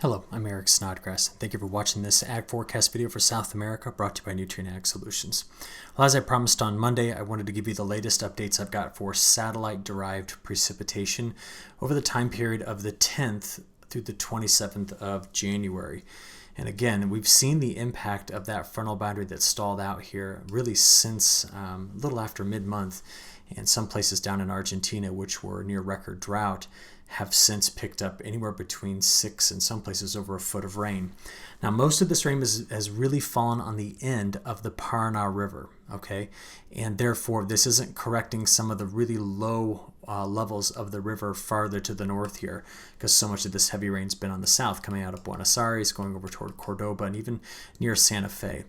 Hello, I'm Eric Snodgrass. Thank you for watching this ag forecast video for South America brought to you by Nutrien Ag Solutions. Well, as I promised on Monday, I wanted to give you the latest updates I've got for satellite-derived precipitation over the time period of the 10th through the 27th of January. And again, we've seen the impact of that frontal boundary that stalled out here really since a little after mid-month. And some places down in Argentina, which were near record drought, have since picked up anywhere between 6 and some places over a foot of rain. Now, most of this rain has really fallen on the end of the Paraná River, okay? And therefore, this isn't correcting some of the really low levels of the river farther to the north here, because so much of this heavy rain's been on the south, coming out of Buenos Aires, going over toward Cordoba, and even near Santa Fe.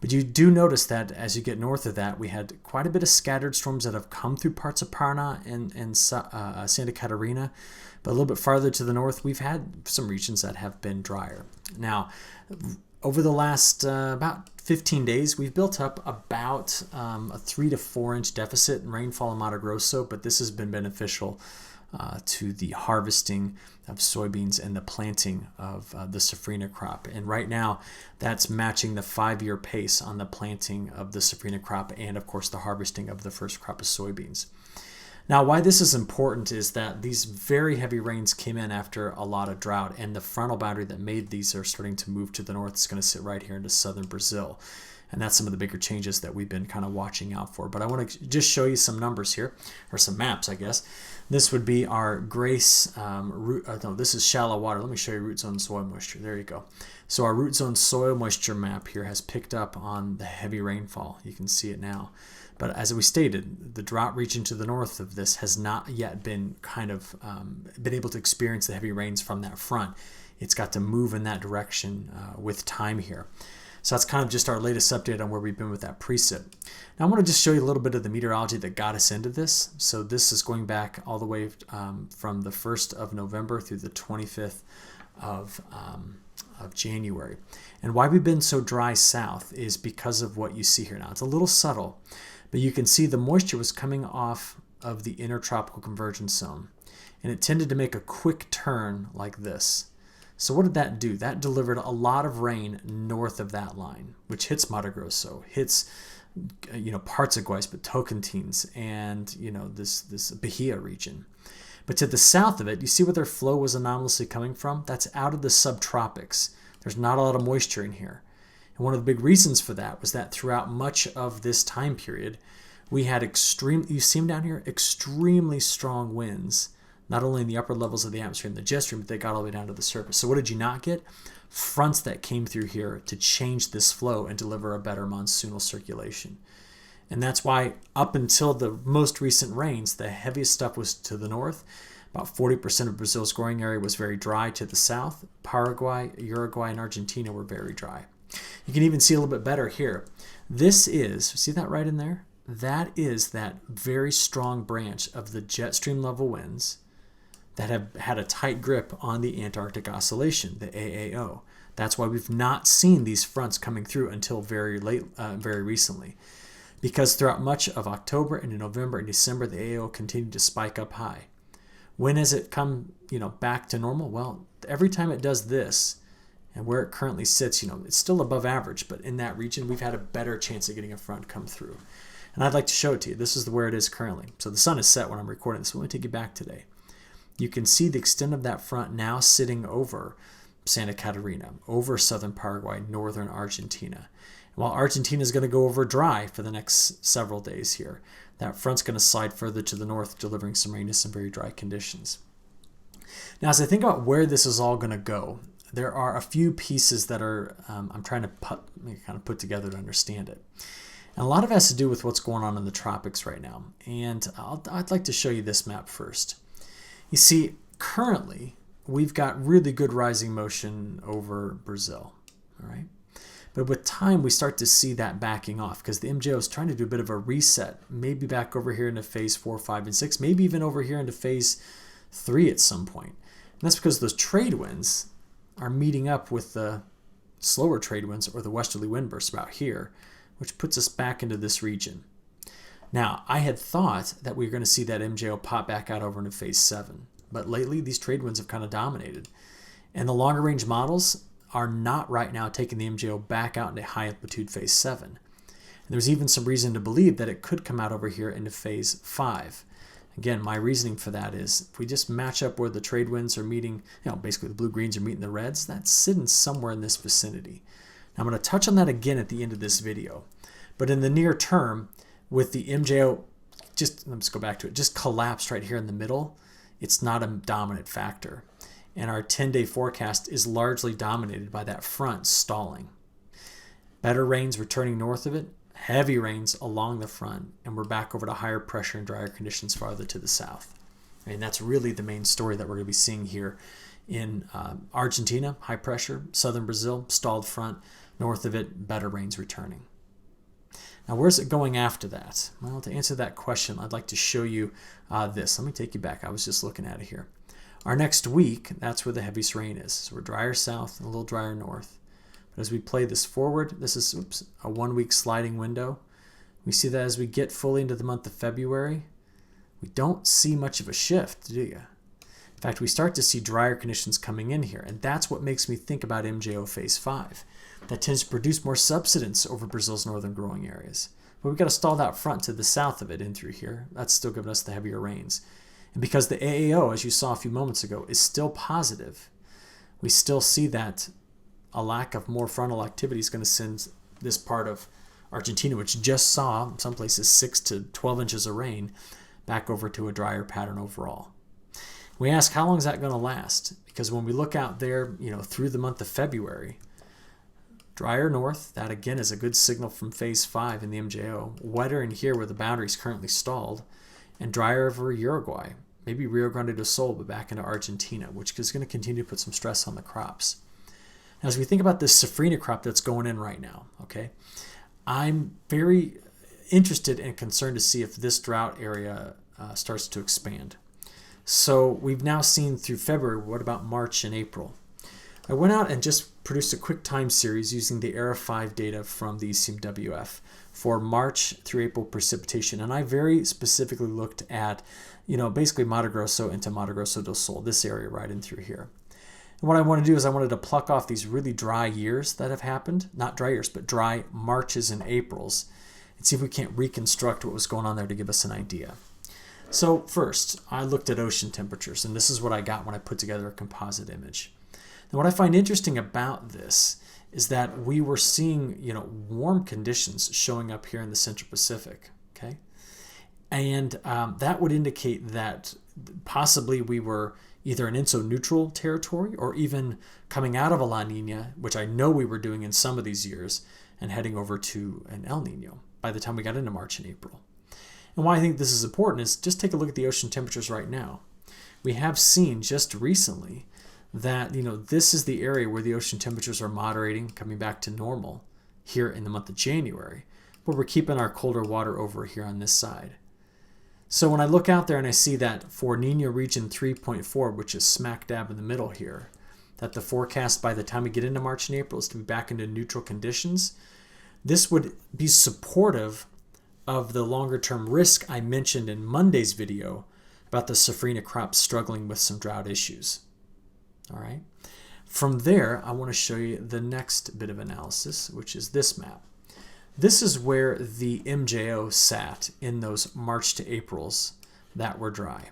But you do notice that as you get north of that, we had quite a bit of scattered storms that have come through parts of Paraná and Santa Catarina. But a little bit farther to the north, we've had some regions that have been drier. Now, over the last about 15 days, we've built up about a 3 to 4 inch deficit in rainfall in Mato Grosso, but this has been beneficial to the harvesting of soybeans and the planting of the Safrinha crop. And right now, that's matching the 5-year pace on the planting of the Safrinha crop and, of course, the harvesting of the first crop of soybeans. Now, why this is important is that these very heavy rains came in after a lot of drought, and the frontal boundary that made these are starting to move to the north. It's going to sit right here into southern Brazil. And that's some of the bigger changes that we've been kind of watching out for. But I want to just show you some numbers here, or some maps, I guess. This would be our Grace, this is shallow water. Let me show you root zone soil moisture. There you go. So our root zone soil moisture map here has picked up on the heavy rainfall. You can see it now. But as we stated, the drought region to the north of this has not yet been been able to experience the heavy rains from that front. It's got to move in that direction with time here. So that's kind of just our latest update on where we've been with that precip. Now I want to just show you a little bit of the meteorology that got us into this. So this is going back all the way from the 1st of November through the 25th of January. And why we've been so dry south is because of what you see here now. It's a little subtle, but you can see the moisture was coming off of the intertropical convergence zone, and it tended to make a quick turn like this. So what did that do? That delivered a lot of rain north of that line, which hits Mato Grosso, hits parts of Guayas, but Tocantins, and this Bahia region. But to the south of it, you see where their flow was anomalously coming from? That's out of the subtropics. There's not a lot of moisture in here. And one of the big reasons for that was that throughout much of this time period, we had you see them down here, extremely strong winds, not only in the upper levels of the atmosphere and the jet stream, but they got all the way down to the surface. So what did you not get? Fronts that came through here to change this flow and deliver a better monsoonal circulation. And that's why up until the most recent rains, the heaviest stuff was to the north. About 40% of Brazil's growing area was very dry to the south. Paraguay, Uruguay, and Argentina were very dry. You can even see a little bit better here. This is, see that right in there? That is that very strong branch of the jet stream level winds that have had a tight grip on the Antarctic Oscillation, the AAO. That's why we've not seen these fronts coming through until very recently. Because throughout much of October and in November and December, the AAO continued to spike up high. When has it come, back to normal? Well, every time it does this, and where it currently sits, it's still above average, but in that region, we've had a better chance of getting a front come through. And I'd like to show it to you. This is where it is currently. So the sun is set when I'm recording this. So let me take you back today. You can see the extent of that front now sitting over Santa Catarina, over southern Paraguay, northern Argentina. And while Argentina is going to go over dry for the next several days here, that front's going to slide further to the north, delivering some rain to some very dry conditions. Now, as I think about where this is all going to go, there are a few pieces that are I'm trying to put together to understand it. And a lot of it has to do with what's going on in the tropics right now. And I'd like to show you this map first. You see, currently, we've got really good rising motion over Brazil, all right? But with time, we start to see that backing off because the MJO is trying to do a bit of a reset, maybe back over here into phase 4, 5, and 6, maybe even over here into phase 3 at some point. And that's because those trade winds are meeting up with the slower trade winds or the westerly wind bursts about here, which puts us back into this region. Now, I had thought that we were going to see that MJO pop back out over into phase 7, but lately these trade winds have kind of dominated. And the longer range models are not right now taking the MJO back out into high amplitude phase 7. And there's even some reason to believe that it could come out over here into phase 5. Again, my reasoning for that is if we just match up where the trade winds are meeting, basically the blue-greens are meeting the reds, that's sitting somewhere in this vicinity. Now I'm going to touch on that again at the end of this video. But in the near term, with the MJO, let's go back to it, just collapsed right here in the middle, it's not a dominant factor. And our 10-day forecast is largely dominated by that front stalling. Better rains returning north of it, heavy rains along the front, and we're back over to higher pressure and drier conditions farther to the south. And that's really the main story that we're going to be seeing here in Argentina, high pressure, southern Brazil, stalled front, north of it, better rains returning. Now, where's it going after that? Well, to answer that question, I'd like to show you this. Let me take you back. I was just looking at it here. Our next week, that's where the heaviest rain is. So we're drier south and a little drier north. But as we play this forward, this is a 1 week sliding window. We see that as we get fully into the month of February, we don't see much of a shift, do you? In fact, we start to see drier conditions coming in here, and that's what makes me think about MJO phase 5. That tends to produce more subsidence over Brazil's northern growing areas. But we've got a stalled out front to the south of it in through here. That's still giving us the heavier rains. And because the AAO, as you saw a few moments ago, is still positive, we still see that a lack of more frontal activity is going to send this part of Argentina, which just saw in some places 6 to 12 inches of rain, back over to a drier pattern overall. We ask, how long is that going to last? Because when we look out there, through the month of February, drier north, that again is a good signal from phase 5 in the MJO. Wetter in here where the boundary is currently stalled, and drier over Uruguay, maybe Rio Grande do Sul, but back into Argentina, which is going to continue to put some stress on the crops. Now, as we think about this Safrinha crop that's going in right now, okay, I'm very interested and concerned to see if this drought area starts to expand. So we've now seen through February. What about March and April? I went out and just produced a quick time series using the ERA 5 data from the ECMWF for March through April precipitation. And I very specifically looked at, basically Mato Grosso into Mato Grosso do Sul, this area right in through here. And what I want to do is I wanted to pluck off these really dry years that have happened, not dry years, but dry Marches and Aprils, and see if we can't reconstruct what was going on there to give us an idea. So first, I looked at ocean temperatures, and this is what I got when I put together a composite image. And what I find interesting about this is that we were seeing, warm conditions showing up here in the Central Pacific, okay? And that would indicate that possibly we were either in INSO-neutral territory or even coming out of a La Nina, which I know we were doing in some of these years, and heading over to an El Nino by the time we got into March and April. And why I think this is important is just take a look at the ocean temperatures right now. We have seen just recently that, this is the area where the ocean temperatures are moderating, coming back to normal here in the month of January, but we're keeping our colder water over here on this side. So when I look out there and I see that for Niño region 3.4, which is smack dab in the middle here, that the forecast by the time we get into March and April is to be back into neutral conditions, this would be supportive of the longer term risk I mentioned in Monday's video about the Safrinha crop struggling with some drought issues. All right. From there, I want to show you the next bit of analysis, which is this map. This is where the MJO sat in those March to Aprils that were dry.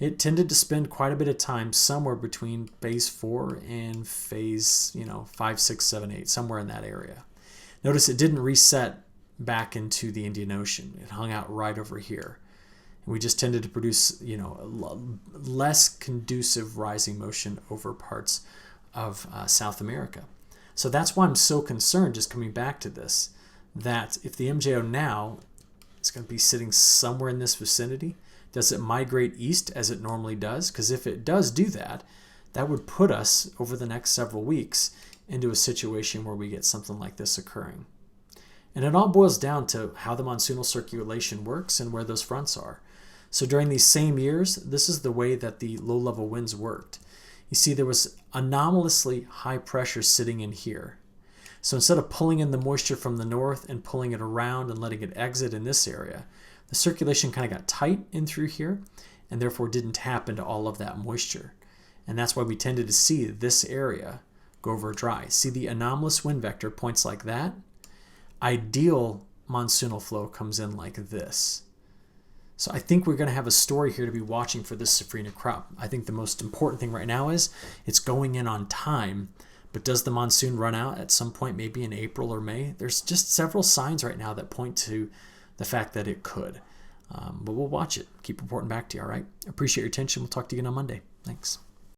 It tended to spend quite a bit of time somewhere between phase 4 and phase 5, 6, 7, 8, somewhere in that area. Notice it didn't reset back into the Indian Ocean. It hung out right over here. And we just tended to produce less conducive rising motion over parts of South America. So that's why I'm so concerned, just coming back to this, that if the MJO now is going to be sitting somewhere in this vicinity, does it migrate east as it normally does? Because if it does do that, that would put us over the next several weeks into a situation where we get something like this occurring. And it all boils down to how the monsoonal circulation works and where those fronts are. So during these same years, this is the way that the low-level winds worked. You see there was anomalously high pressure sitting in here. So instead of pulling in the moisture from the north and pulling it around and letting it exit in this area, the circulation kind of got tight in through here and therefore didn't tap into all of that moisture. And that's why we tended to see this area go over dry. See, the anomalous wind vector points like that. Ideal monsoonal flow comes in like this. So I think we're going to have a story here to be watching for this Safrinha crop. I think the most important thing right now is it's going in on time, but does the monsoon run out at some point, maybe in April or May? There's just several signs right now that point to the fact that it could. But we'll watch it. Keep reporting back to you, all right? Appreciate your attention. We'll talk to you again on Monday. Thanks.